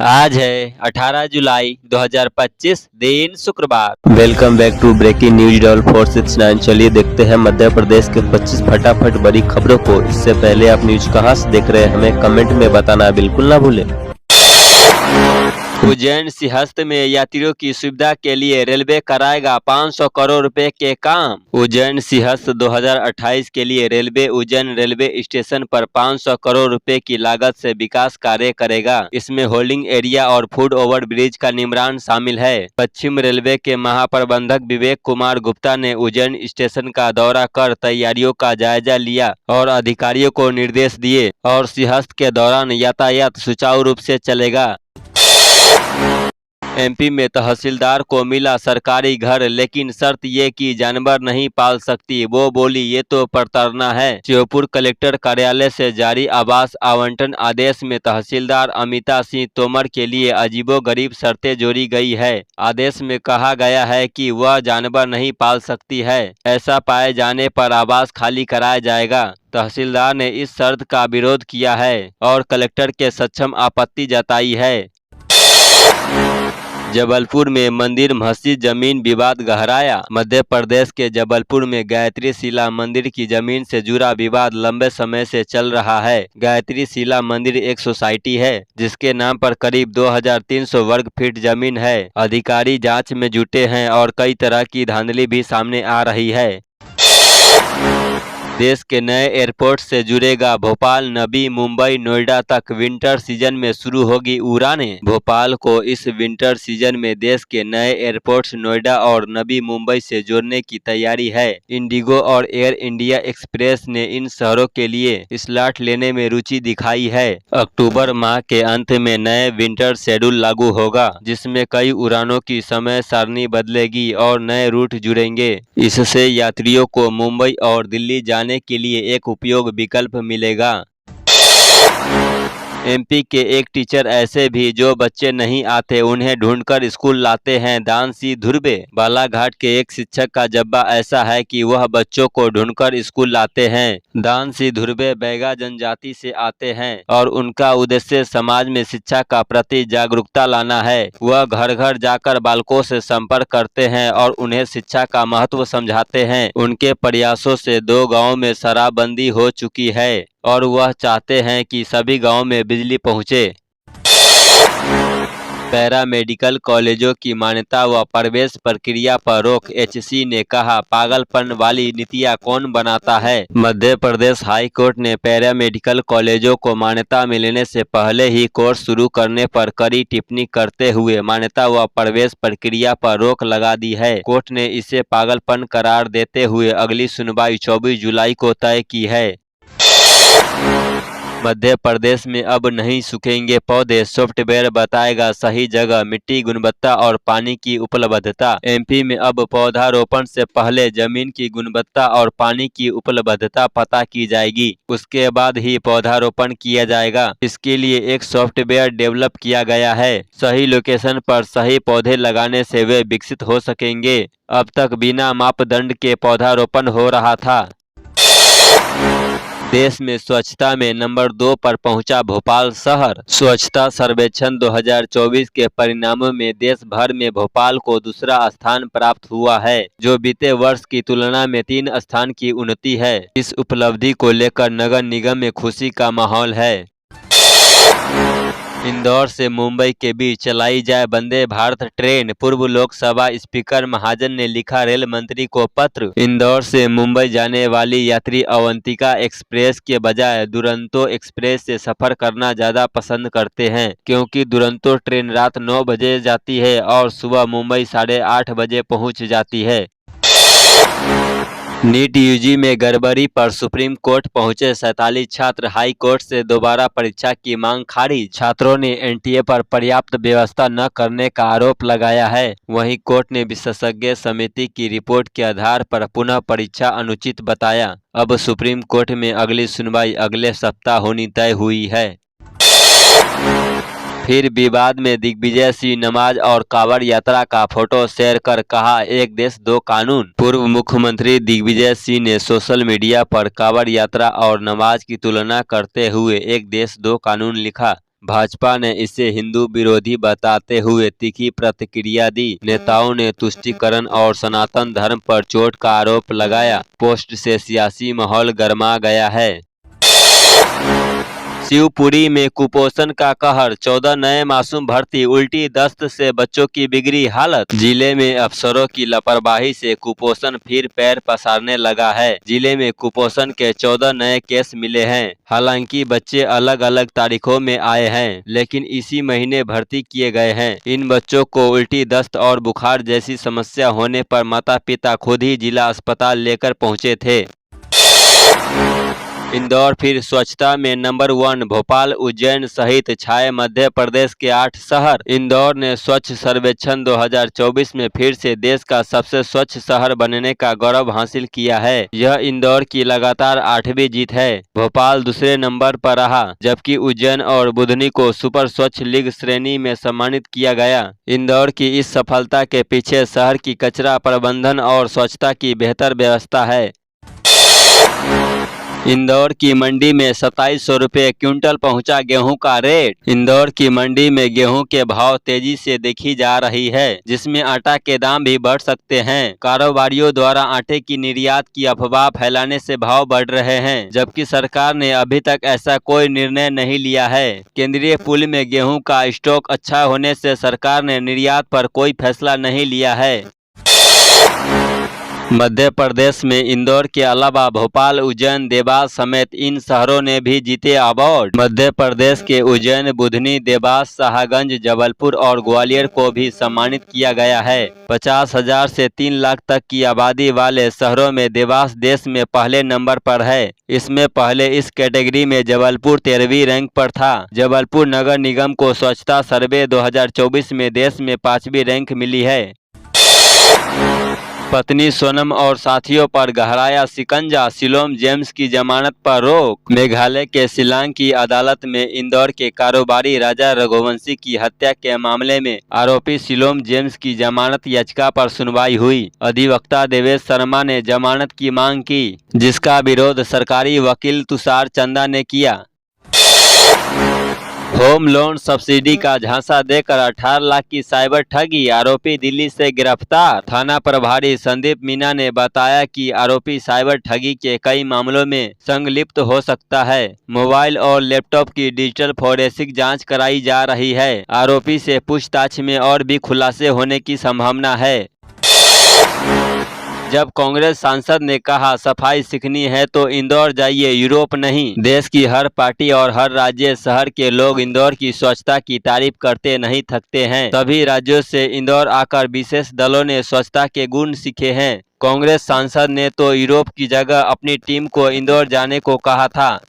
आज है 18 जुलाई 2025 दिन शुक्रवार। Welcome back to breaking news डॉल 469। चलिए देखते हैं मध्य प्रदेश के 25 फटाफट बड़ी खबरों को। इससे पहले आप न्यूज कहां से देख रहे हैं हमें कमेंट में बताना बिल्कुल ना भूलें। उज्जैन सिंहस्थ में यात्रियों की सुविधा के लिए रेलवे कराएगा 500 करोड़ रुपए के काम। उज्जैन सिंहस्थ 2028 के लिए रेलवे उज्जैन रेलवे स्टेशन पर 500 करोड़ रुपए की लागत से विकास कार्य करेगा। इसमें होल्डिंग एरिया और फुट ओवर ब्रिज का निर्माण शामिल है। पश्चिम रेलवे के महाप्रबंधक विवेक कुमार गुप्ता ने उज्जैन स्टेशन का दौरा कर तैयारियों का जायजा लिया और अधिकारियों को निर्देश दिए और सिंहस्थ के दौरान यातायात सुचारू रूप से चलेगा। एमपी में तहसीलदार को मिला सरकारी घर, लेकिन शर्त ये कि जानवर नहीं पाल सकती। वो बोली ये तो प्रताड़ना है। श्योपुर कलेक्टर कार्यालय से जारी आवास आवंटन आदेश में तहसीलदार अमिता सिंह तोमर के लिए अजीबोगरीब शर्तें जोड़ी गई है। आदेश में कहा गया है कि वह जानवर नहीं पाल सकती है। ऐसा पाए जाने पर आवास खाली कराया जाएगा। तहसीलदार ने इस शर्त का विरोध किया है और कलेक्टर के समक्ष आपत्ति जताई है। जबलपुर में मंदिर मस्जिद जमीन विवाद गहराया। मध्य प्रदेश के जबलपुर में गायत्री शिला मंदिर की जमीन से जुड़ा विवाद लंबे समय से चल रहा है। गायत्री शिला मंदिर एक सोसाइटी है जिसके नाम पर करीब 2300 वर्ग फीट जमीन है। अधिकारी जांच में जुटे हैं और कई तरह की धांधली भी सामने आ रही है। देश के नए एयरपोर्ट से जुड़ेगा भोपाल। नवी मुंबई नोएडा तक विंटर सीजन में शुरू होगी उड़ानें। भोपाल को इस विंटर सीजन में देश के नए एयरपोर्ट्स नोएडा और नवी मुंबई से जोड़ने की तैयारी है। इंडिगो और एयर इंडिया एक्सप्रेस ने इन शहरों के लिए स्लॉट लेने में रुचि दिखाई है। अक्टूबर माह के अंत में नए विंटर शेड्यूल लागू होगा जिसमें कई उड़ानों की समय सारणी बदलेगी और नए रूट जुड़ेंगे। इससे यात्रियों को मुंबई और दिल्ली जाने के लिए एक उपयोग विकल्प मिलेगा। एमपी के एक टीचर ऐसे भी जो बच्चे नहीं आते उन्हें ढूंढकर स्कूल लाते हैं। दान सिंह धुर्वे। बालाघाट के एक शिक्षक का जज्बा ऐसा है कि वह बच्चों को ढूंढकर स्कूल लाते हैं। दान सिंह धुर्वे बैगा जनजाति से आते हैं और उनका उद्देश्य समाज में शिक्षा का प्रति जागरूकता लाना है। वह घर घर जाकर बालकों से संपर्क करते हैं और उन्हें शिक्षा का महत्व समझाते हैं। उनके प्रयासों से 2 गाँव में शराबबंदी हो चुकी है और वह चाहते हैं कि सभी गांव में बिजली पहुंचे। पैरा मेडिकल कॉलेजों की मान्यता व प्रवेश प्रक्रिया पर रोक। एचसी ने कहा पागलपन वाली नीतियां कौन बनाता है। मध्य प्रदेश हाई कोर्ट ने पैरा मेडिकल कॉलेजों को मान्यता मिलने से पहले ही कोर्स शुरू करने पर कड़ी टिप्पणी करते हुए मान्यता व प्रवेश प्रक्रिया पर रोक लगा दी है। कोर्ट ने इसे पागलपन करार देते हुए अगली सुनवाई 24 जुलाई को तय की है। मध्य प्रदेश में अब नहीं सूखेंगे पौधे। सॉफ्टवेयर बताएगा सही जगह, मिट्टी गुणवत्ता और पानी की उपलब्धता। एमपी में अब पौधारोपण से पहले जमीन की गुणवत्ता और पानी की उपलब्धता पता की जाएगी। उसके बाद ही पौधारोपण किया जाएगा। इसके लिए एक सॉफ्टवेयर डेवलप किया गया है। सही लोकेशन पर सही पौधे लगाने से वे विकसित हो सकेंगे। अब तक बिना मापदंड के पौधारोपण हो रहा था। देश में स्वच्छता में नंबर 2 पर पहुंचा भोपाल शहर। स्वच्छता सर्वेक्षण 2024 के परिणामों में देश भर में भोपाल को दूसरा स्थान प्राप्त हुआ है, जो बीते वर्ष की तुलना में 3 स्थान की उन्नति है। इस उपलब्धि को लेकर नगर निगम में खुशी का माहौल है। इंदौर से मुंबई के बीच चलाई जाए वंदे भारत ट्रेन। पूर्व लोकसभा स्पीकर महाजन ने लिखा रेल मंत्री को पत्र। इंदौर से मुंबई जाने वाली यात्री अवंतिका एक्सप्रेस के बजाय दुरंतो एक्सप्रेस से सफर करना ज्यादा पसंद करते हैं, क्योंकि दुरंतो ट्रेन रात 9 बजे जाती है और सुबह मुंबई 8:30 बजे पहुंच जाती है। नीट यूजी में गड़बड़ी पर सुप्रीम कोर्ट पहुंचे 47 छात्र। हाई कोर्ट से दोबारा परीक्षा की मांग खारिज। छात्रों ने एनटीए पर पर्याप्त व्यवस्था न करने का आरोप लगाया है। वहीं कोर्ट ने विशेषज्ञ समिति की रिपोर्ट के आधार पर पुनः परीक्षा अनुचित बताया। अब सुप्रीम कोर्ट में अगली सुनवाई अगले सप्ताह होनी तय हुई है। फिर विवाद में दिग्विजय सिंह नमाज और कांवड़ यात्रा का फोटो शेयर कर कहा एक देश दो कानून। पूर्व मुख्यमंत्री दिग्विजय सिंह ने सोशल मीडिया पर कांवड़ यात्रा और नमाज की तुलना करते हुए एक देश दो कानून लिखा। भाजपा ने इसे हिंदू विरोधी बताते हुए तीखी प्रतिक्रिया दी। नेताओं ने तुष्टीकरण और सनातन धर्म पर चोट का आरोप लगाया। पोस्ट से सियासी माहौल गर्मा गया है। शिवपुरी में कुपोषण का कहर, 14 नए मासूम भर्ती, उल्टी दस्त से बच्चों की बिगड़ी हालत। जिले में अफसरों की लापरवाही से कुपोषण फिर पैर पसारने लगा है। जिले में कुपोषण के 14 नए केस मिले हैं। हालांकि बच्चे अलग अलग तारीखों में आए हैं, लेकिन इसी महीने भर्ती किए गए हैं। इन बच्चों को उल्टी दस्त और बुखार जैसी समस्या होने पर माता पिता खुद ही जिला अस्पताल लेकर पहुंचे थे। इंदौर फिर स्वच्छता में नंबर 1, भोपाल उज्जैन सहित छाए मध्य प्रदेश के 8 शहर। इंदौर ने स्वच्छ सर्वेक्षण 2024 में फिर से देश का सबसे स्वच्छ शहर बनने का गौरव हासिल किया है। यह इंदौर की लगातार 8वीं जीत है। भोपाल दूसरे नंबर पर रहा, जबकि उज्जैन और बुधनी को सुपर स्वच्छ लीग श्रेणी में सम्मानित किया गया। इंदौर की इस सफलता के पीछे शहर की कचरा प्रबंधन और स्वच्छता की बेहतर व्यवस्था है। इंदौर की मंडी में 2700 रुपये क्विंटल पहुंचा गेहूं का रेट। इंदौर की मंडी में गेहूं के भाव तेजी से देखी जा रही है, जिसमें आटा के दाम भी बढ़ सकते हैं। कारोबारियों द्वारा आटे की निर्यात की अफवाह फैलाने से भाव बढ़ रहे हैं, जबकि सरकार ने अभी तक ऐसा कोई निर्णय नहीं लिया है। केंद्रीय पूल में गेहूं का स्टॉक अच्छा होने से सरकार ने निर्यात पर कोई फैसला नहीं लिया है। मध्य प्रदेश में इंदौर के अलावा भोपाल, उज्जैन, देवास समेत इन शहरों ने भी जीते अवार्ड। मध्य प्रदेश के उज्जैन, बुधनी, देवास, शाहगंज, जबलपुर और ग्वालियर को भी सम्मानित किया गया है। 50,000 से 3 लाख तक की आबादी वाले शहरों में देवास देश में पहले नंबर पर है। इसमें पहले इस कैटेगरी में जबलपुर 13वीं रैंक पर था। जबलपुर नगर निगम को स्वच्छता सर्वे 2024 में देश में 5वीं रैंक मिली है। पत्नी सोनम और साथियों पर गहराया शिकंजा, शिलोम जेम्स की जमानत पर रोक। मेघालय के शिलांग की अदालत में इंदौर के कारोबारी राजा रघुवंशी की हत्या के मामले में आरोपी शिलोम जेम्स की जमानत याचिका पर सुनवाई हुई। अधिवक्ता देवेश शर्मा ने जमानत की मांग की, जिसका विरोध सरकारी वकील तुषार चंदा ने किया। होम लोन सब्सिडी का झांसा देकर 18 लाख की साइबर ठगी, आरोपी दिल्ली से गिरफ्तार। थाना प्रभारी संदीप मीना ने बताया कि आरोपी साइबर ठगी के कई मामलों में संलिप्त हो सकता है। मोबाइल और लैपटॉप की डिजिटल फोरेंसिक जांच कराई जा रही है। आरोपी से पूछताछ में और भी खुलासे होने की संभावना है। जब कांग्रेस सांसद ने कहा सफाई सीखनी है तो इंदौर जाइए, यूरोप नहीं। देश की हर पार्टी और हर राज्य शहर के लोग इंदौर की स्वच्छता की तारीफ करते नहीं थकते हैं। सभी राज्यों से इंदौर आकर विशेष दलों ने स्वच्छता के गुण सीखे हैं। कांग्रेस सांसद ने तो यूरोप की जगह अपनी टीम को इंदौर जाने को कहा था।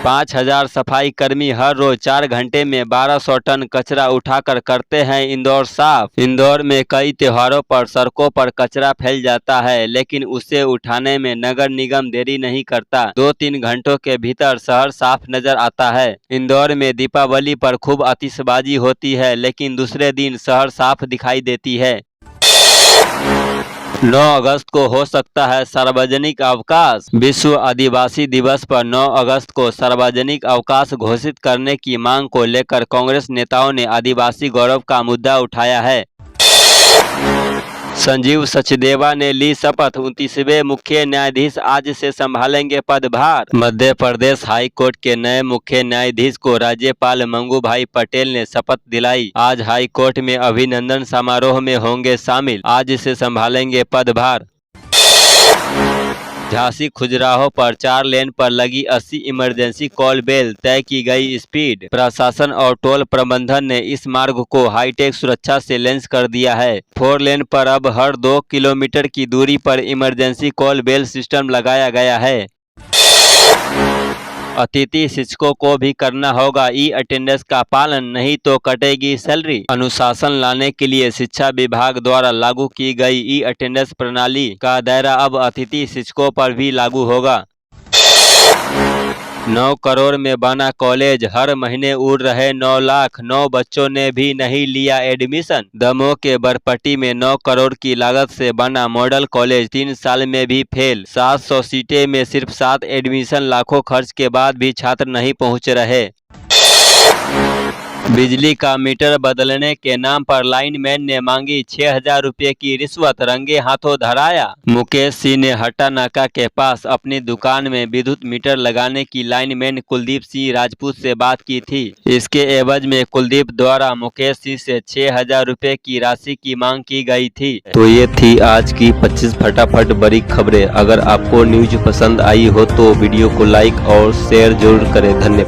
5000 सफाई कर्मी हर रोज 4 घंटे में 1200 टन कचरा उठाकर करते हैं इंदौर साफ। इंदौर में कई त्योहारों पर सड़कों पर कचरा फैल जाता है, लेकिन उसे उठाने में नगर निगम देरी नहीं करता। 2-3 घंटों के भीतर शहर साफ नजर आता है। इंदौर में दीपावली पर खूब आतिशबाजी होती है, लेकिन दूसरे दिन शहर साफ दिखाई देती है। 9 अगस्त को हो सकता है सार्वजनिक अवकाश। विश्व आदिवासी दिवस पर 9 अगस्त को सार्वजनिक अवकाश घोषित करने की मांग को लेकर कांग्रेस नेताओं ने आदिवासी गौरव का मुद्दा उठाया है। संजीव सचदेवा ने ली शपथ, 29वें मुख्य न्यायाधीश आज से संभालेंगे पदभार। मध्य प्रदेश हाई कोर्ट के नए मुख्य न्यायाधीश को राज्यपाल मंगूभाई पटेल ने शपथ दिलाई। आज हाई कोर्ट में अभिनंदन समारोह में होंगे शामिल। आज से संभालेंगे पदभार। झांसी खुजराहो पर 4 लेन पर लगी 80 इमरजेंसी कॉल बेल, तय की गई स्पीड। प्रशासन और टोल प्रबंधन ने इस मार्ग को हाईटेक सुरक्षा से लैस कर दिया है। 4 लेन पर अब हर 2 किलोमीटर की दूरी पर इमरजेंसी कॉल बेल सिस्टम लगाया गया है। अतिथि शिक्षकों को भी करना होगा ई अटेंडेंस का पालन, नहीं तो कटेगी सैलरी। अनुशासन लाने के लिए शिक्षा विभाग द्वारा लागू की गई ई अटेंडेंस प्रणाली का दायरा अब अतिथि शिक्षकों पर भी लागू होगा। 9 करोड़ में बना कॉलेज, हर महीने उड़ रहे 9 लाख, 9 बच्चों ने भी नहीं लिया एडमिशन। दमोह के बरपट्टी में 9 करोड़ की लागत से बना मॉडल कॉलेज 3 साल में भी फेल। 700 सीटें में सिर्फ 7 एडमिशन, लाखों खर्च के बाद भी छात्र नहीं पहुंच रहे। बिजली का मीटर बदलने के नाम पर लाइनमैन ने मांगी 6,000 रुपये की रिश्वत, रंगे हाथों धराया। मुकेश सिंह ने हट्टा नाका के पास अपनी दुकान में विद्युत मीटर लगाने की लाइनमैन कुलदीप सिंह राजपूत से बात की थी। इसके एवज में कुलदीप द्वारा मुकेश सिंह से 6,000 रुपये की राशि की मांग की गई थी। तो ये थी आज की 25 फटाफट बड़ी खबरें। अगर आपको न्यूज पसंद आई हो तो वीडियो को लाइक और शेयर जरूर करें। धन्यवाद।